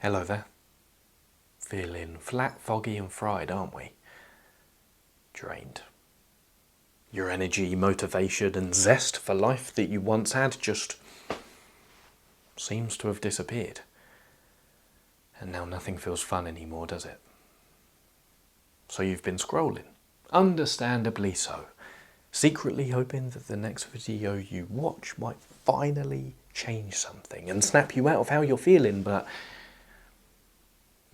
Hello there. Feeling flat, foggy and fried, aren't we? Drained. Your energy, motivation and zest for life that you once had just seems to have disappeared. And now nothing feels fun anymore, does it? So you've been scrolling. Understandably so. Secretly hoping that the next video you watch might finally change something and snap you out of how you're feeling, but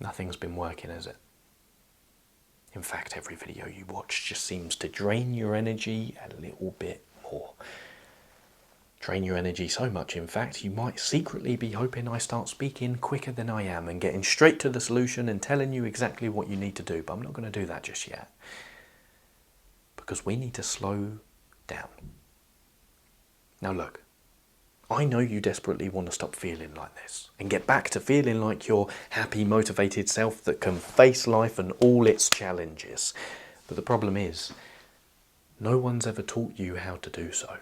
nothing's been working, has it? In fact, every video you watch just seems to drain your energy a little bit more. Drain your energy so much, in fact, you might secretly be hoping I start speaking quicker than I am and getting straight to the solution and telling you exactly what you need to do, but I'm not going to do that just yet. Because we need to slow down. Now look, I know you desperately want to stop feeling like this and get back to feeling like your happy, motivated self that can face life and all its challenges. But the problem is, no one's ever taught you how to do so.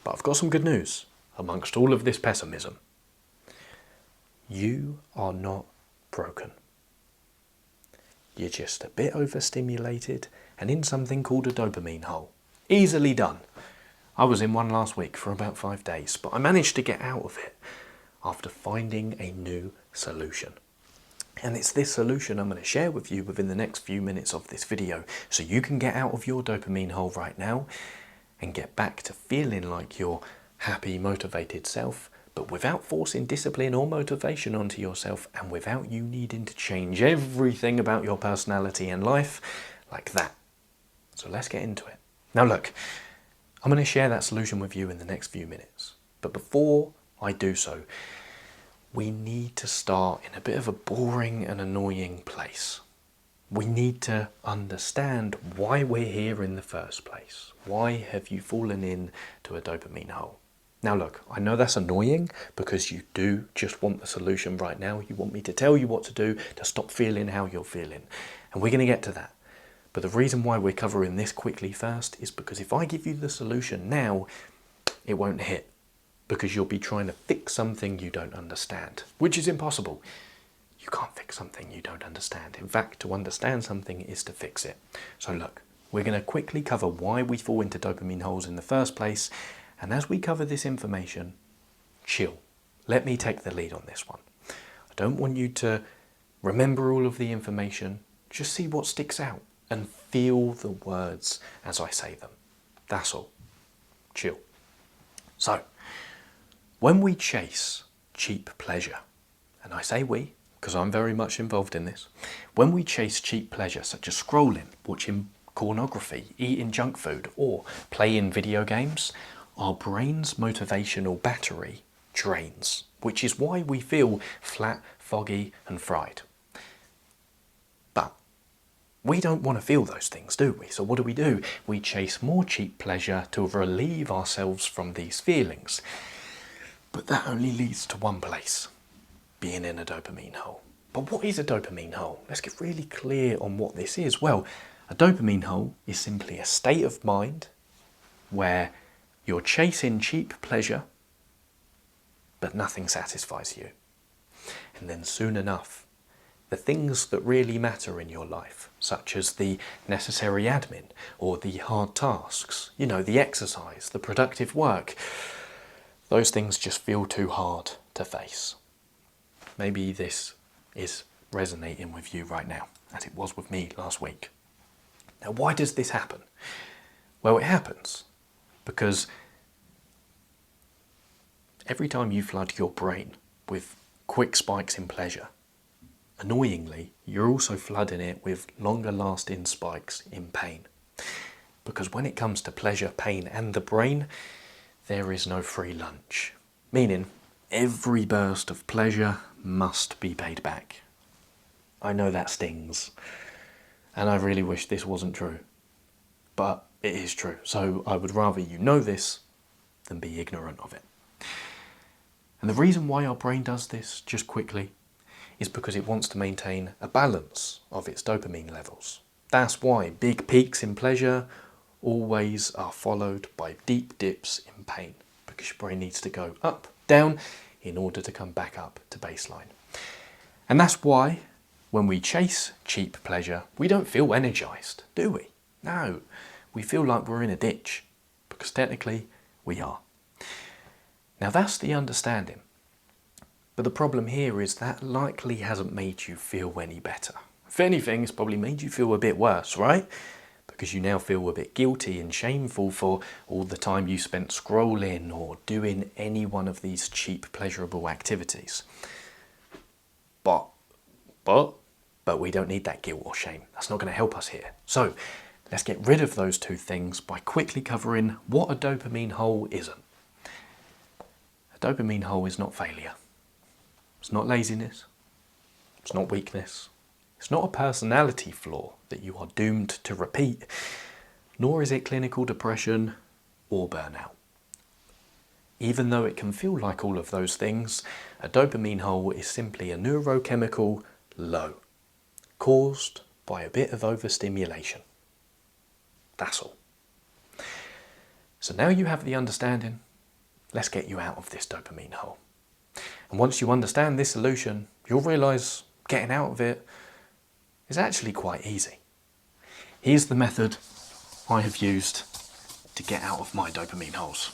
But I've got some good news amongst all of this pessimism. You are not broken. You're just a bit overstimulated and in something called a dopamine hole. Easily done. I was in one last week for about 5 days, but I managed to get out of it after finding a new solution. And it's this solution I'm going to share with you within the next few minutes of this video, so you can get out of your dopamine hole right now and get back to feeling like your happy, motivated self, but without forcing discipline or motivation onto yourself and without you needing to change everything about your personality and life like that. So let's get into it. Now look, I'm going to share that solution with you in the next few minutes. But before I do so, we need to start in a bit of a boring and annoying place. We need to understand why we're here in the first place. Why have you fallen into a dopamine hole? Now look, I know that's annoying because you do just want the solution right now. You want me to tell you what to do to stop feeling how you're feeling. And we're going to get to that. But the reason why we're covering this quickly first is because if I give you the solution now, it won't hit. Because you'll be trying to fix something you don't understand, which is impossible. You can't fix something you don't understand. In fact, to understand something is to fix it. So look, we're going to quickly cover why we fall into dopamine holes in the first place. And as we cover this information, chill. Let me take the lead on this one. I don't want you to remember all of the information. Just see what sticks out and feel the words as I say them. That's all. Chill. So, when we chase cheap pleasure, and I say we, because I'm very much involved in this, when we chase cheap pleasure such as scrolling, watching pornography, eating junk food, or playing video games, our brain's motivational battery drains, which is why we feel flat, foggy and fried. But we don't want to feel those things, do we? So what do? We chase more cheap pleasure to relieve ourselves from these feelings. But that only leads to one place, being in a dopamine hole. But what is a dopamine hole? Let's get really clear on what this is. Well, a dopamine hole is simply a state of mind where you're chasing cheap pleasure, but nothing satisfies you. And then soon enough, the things that really matter in your life, such as the necessary admin or the hard tasks, the exercise, the productive work, those things just feel too hard to face. Maybe this is resonating with you right now, as it was with me last week. Now, why does this happen? Well, it happens because every time you flood your brain with quick spikes in pleasure, annoyingly, you're also flooding it with longer lasting spikes in pain. Because when it comes to pleasure, pain and the brain, there is no free lunch. Meaning, every burst of pleasure must be paid back. I know that stings, and I really wish this wasn't true. But it is true, so I would rather you know this than be ignorant of it. And the reason why our brain does this, just quickly, is because it wants to maintain a balance of its dopamine levels. That's why big peaks in pleasure always are followed by deep dips in pain, because your brain needs to go up, down, in order to come back up to baseline. And that's why when we chase cheap pleasure, we don't feel energized, do we? No, we feel like we're in a ditch, because technically we are. Now that's the understanding. But the problem here is that likely hasn't made you feel any better. If anything, it's probably made you feel a bit worse, right? Because you now feel a bit guilty and shameful for all the time you spent scrolling or doing any one of these cheap, pleasurable activities. But we don't need that guilt or shame. That's not going to help us here. So let's get rid of those two things by quickly covering what a dopamine hole isn't. A dopamine hole is not failure. It's not laziness. It's not weakness. It's not a personality flaw that you are doomed to repeat, nor is it clinical depression or burnout. Even though it can feel like all of those things, a dopamine hole is simply a neurochemical low, caused by a bit of overstimulation. That's all. So now you have the understanding, let's get you out of this dopamine hole. And once you understand this solution, you'll realise getting out of it is actually quite easy. Here's the method I have used to get out of my dopamine holes.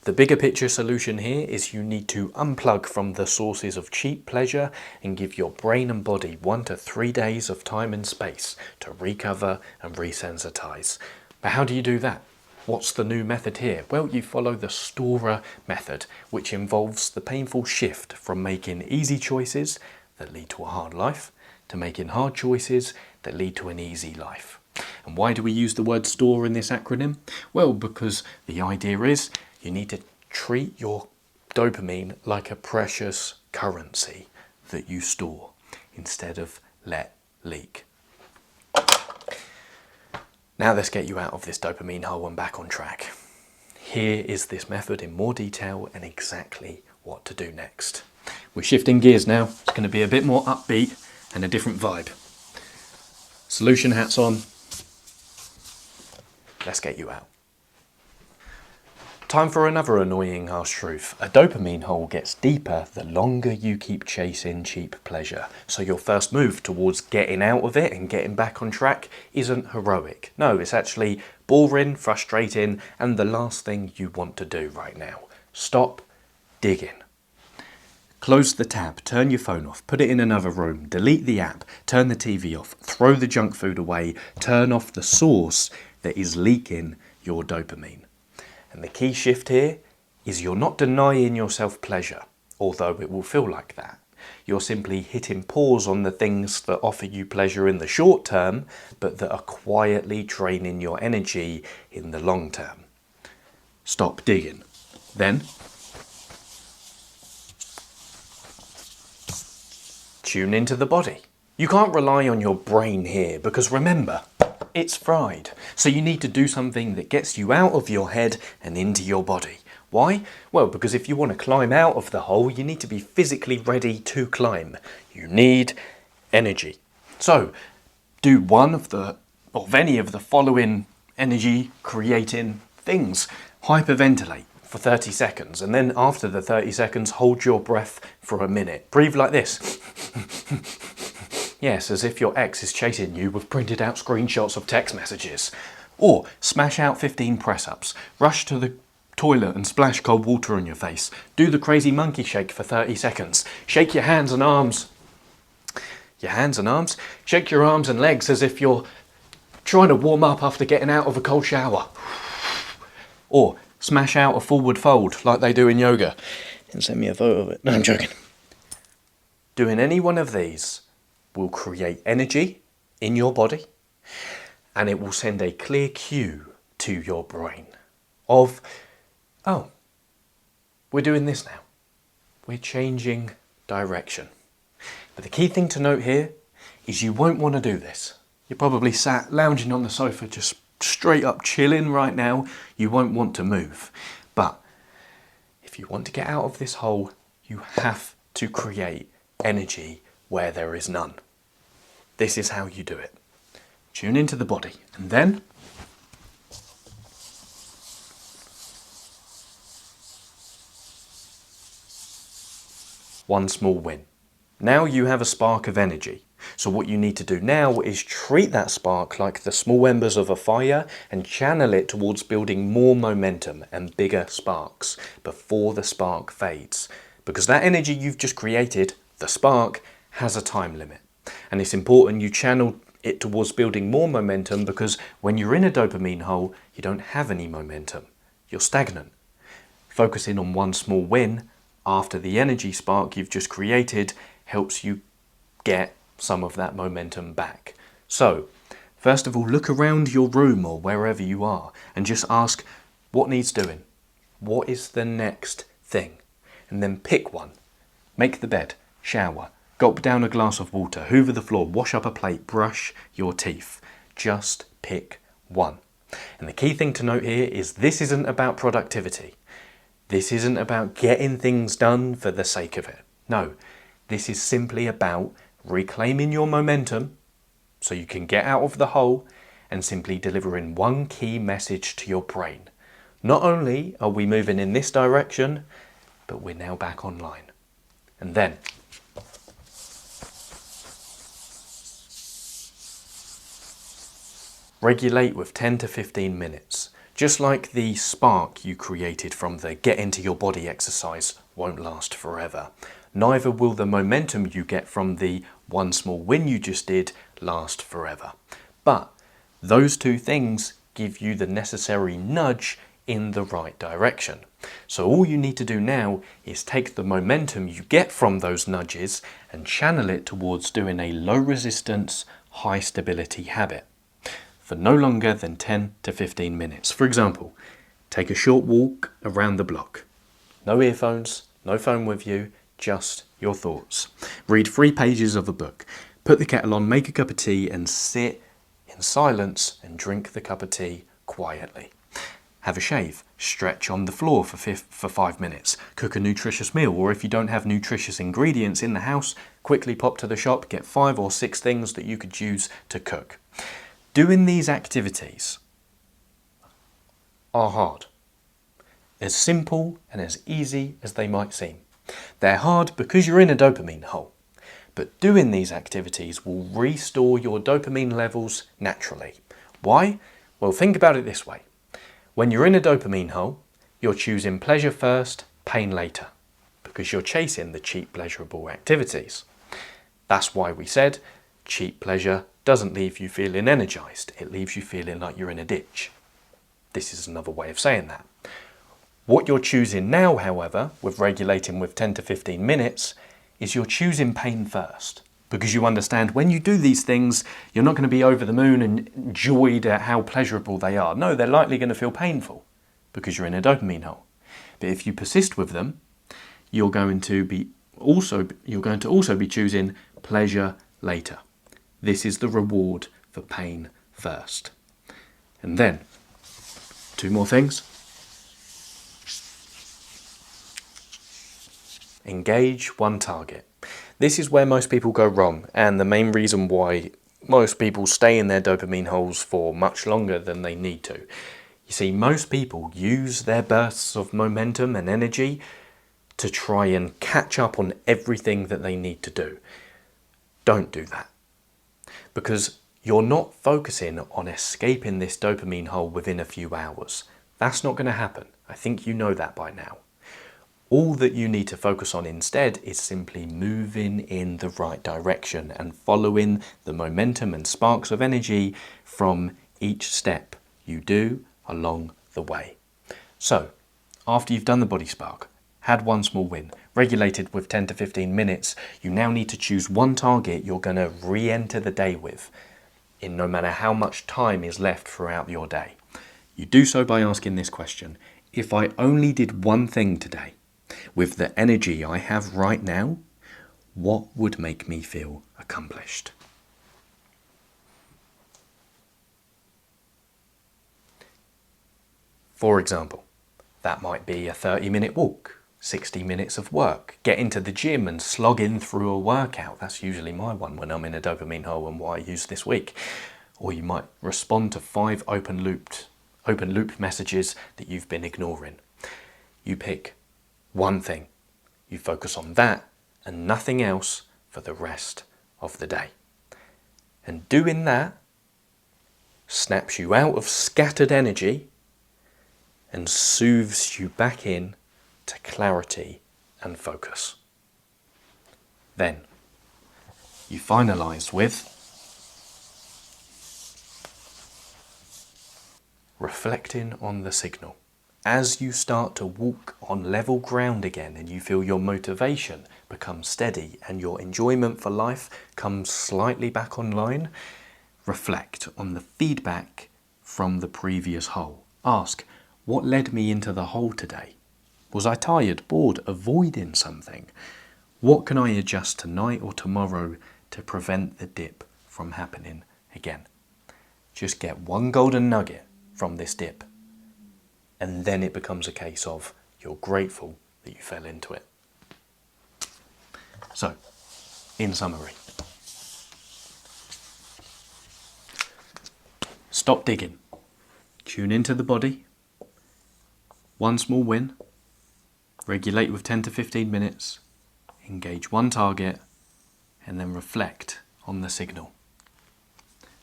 The bigger picture solution here is you need to unplug from the sources of cheap pleasure and give your brain and body 1 to 3 days of time and space to recover and resensitize. But how do you do that? What's the new method here? Well, you follow the Storer method, which involves the painful shift from making easy choices that lead to a hard life to making hard choices that lead to an easy life. And why do we use the word store in this acronym? Well, because the idea is you need to treat your dopamine like a precious currency that you store instead of let leak. Now let's get you out of this dopamine hole and back on track. Here is this method in more detail and exactly what to do next. We're shifting gears now. It's going to be a bit more upbeat and a different vibe. Solution hats on. Let's get you out. Time for another annoying harsh truth. A dopamine hole gets deeper the longer you keep chasing cheap pleasure. So your first move towards getting out of it and getting back on track isn't heroic. No, it's actually boring, frustrating, and the last thing you want to do right now. Stop digging. Close the tab, turn your phone off, put it in another room, delete the app, turn the TV off, throw the junk food away, turn off the source that is leaking your dopamine. And the key shift here is you're not denying yourself pleasure, although it will feel like that. You're simply hitting pause on the things that offer you pleasure in the short term, but that are quietly draining your energy in the long term. Stop digging. Then, tune into the body. You can't rely on your brain here because remember, it's fried. So you need to do something that gets you out of your head and into your body. Why? Well, because if you want to climb out of the hole, you need to be physically ready to climb. You need energy. So do one of any of the following energy creating things. Hyperventilate for 30 seconds, and then after the 30 seconds, hold your breath for a minute. Breathe like this. Yes, as if your ex is chasing you with printed out screenshots of text messages. Or smash out 15 press-ups. Rush to the toilet and splash cold water on your face. Do the crazy monkey shake for 30 seconds. Shake your hands and arms. Shake your arms and legs as if you're trying to warm up after getting out of a cold shower. Or smash out a forward fold like they do in yoga. And send me a photo of it. No, I'm joking. Doing any one of these will create energy in your body, and it will send a clear cue to your brain of, oh, we're doing this now. We're changing direction. But the key thing to note here is you won't want to do this. You're probably sat lounging on the sofa just straight up chilling right now. You won't want to move. But if you want to get out of this hole, you have to create energy where there is none. This is how you do it. Tune into the body, and then one small win. Now you have a spark of energy. So what you need to do now is treat that spark like the small embers of a fire and channel it towards building more momentum and bigger sparks before the spark fades. Because that energy you've just created, the spark, has a time limit. And it's important you channel it towards building more momentum, because when you're in a dopamine hole, you don't have any momentum. You're stagnant. Focusing on one small win after the energy spark you've just created helps you get some of that momentum back. So, first of all, look around your room or wherever you are and just ask, what needs doing? What is the next thing? And then pick one. Make the bed, shower, gulp down a glass of water, hoover the floor, wash up a plate, brush your teeth. Just pick one. And the key thing to note here is this isn't about productivity. This isn't about getting things done for the sake of it. No, this is simply about reclaiming your momentum so you can get out of the hole and simply delivering one key message to your brain. Not only are we moving in this direction, but we're now back online. And then regulate with 10 to 15 minutes. Just like the spark you created from the get into your body exercise won't last forever, neither will the momentum you get from the one small win you just did last forever. But those two things give you the necessary nudge in the right direction. So all you need to do now is take the momentum you get from those nudges and channel it towards doing a low resistance, high stability habit for no longer than 10 to 15 minutes. For example, take a short walk around the block. No earphones, no phone with you, just your thoughts. Read 3 pages of a book. Put the kettle on, make a cup of tea and sit in silence and drink the cup of tea quietly. Have a shave, stretch on the floor for 5 minutes, cook a nutritious meal, or if you don't have nutritious ingredients in the house, quickly pop to the shop, get 5 or 6 things that you could use to cook. Doing these activities are hard. As simple and as easy as they might seem. They're hard because you're in a dopamine hole. But doing these activities will restore your dopamine levels naturally. Why? Well, think about it this way. When you're in a dopamine hole, you're choosing pleasure first, pain later, because you're chasing the cheap pleasurable activities. That's why we said cheap pleasure doesn't leave you feeling energized. It leaves you feeling like you're in a ditch. This is another way of saying that. What you're choosing now, however, with regulating with 10 to 15 minutes, is you're choosing pain first. Because you understand when you do these things, you're not going to be over the moon and joyed at how pleasurable they are. No, they're likely going to feel painful because you're in a dopamine hole. But if you persist with them, you're going to also be choosing pleasure later. This is the reward for pain first. And then, 2 more things. Engage one target. This is where most people go wrong, and the main reason why most people stay in their dopamine holes for much longer than they need to. You see, most people use their bursts of momentum and energy to try and catch up on everything that they need to do. Don't do that. Because you're not focusing on escaping this dopamine hole within a few hours. That's not going to happen. I think you know that by now. All that you need to focus on instead is simply moving in the right direction and following the momentum and sparks of energy from each step you do along the way. So, after you've done the body spark, had one small win, regulated with 10 to 15 minutes, you now need to choose one target you're going to re-enter the day with, in no matter how much time is left throughout your day. You do so by asking this question: if I only did one thing today, with the energy I have right now, what would make me feel accomplished? For example, that might be a 30-minute walk, 60 minutes of work, get into the gym and slog in through a workout. That's usually my one when I'm in a dopamine hole and what I use this week. Or you might respond to 5 open loop messages that you've been ignoring. You pick one thing, you focus on that, and nothing else for the rest of the day. And doing that snaps you out of scattered energy and soothes you back in to clarity and focus. Then you finalise with reflecting on the signal. As you start to walk on level ground again and you feel your motivation become steady and your enjoyment for life comes slightly back online, reflect on the feedback from the previous hole. Ask, what led me into the hole today? Was I tired, bored, avoiding something? What can I adjust tonight or tomorrow to prevent the dip from happening again? Just get one golden nugget from this dip, and then it becomes a case of you're grateful that you fell into it. So, in summary, stop digging, tune into the body, one small win, regulate with 10 to 15 minutes, engage one target, and then reflect on the signal.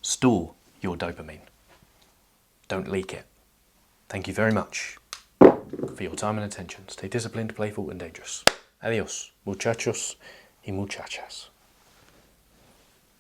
Store your dopamine. Don't leak it. Thank you very much for your time and attention. Stay disciplined, playful, and dangerous. Adios, muchachos y muchachas.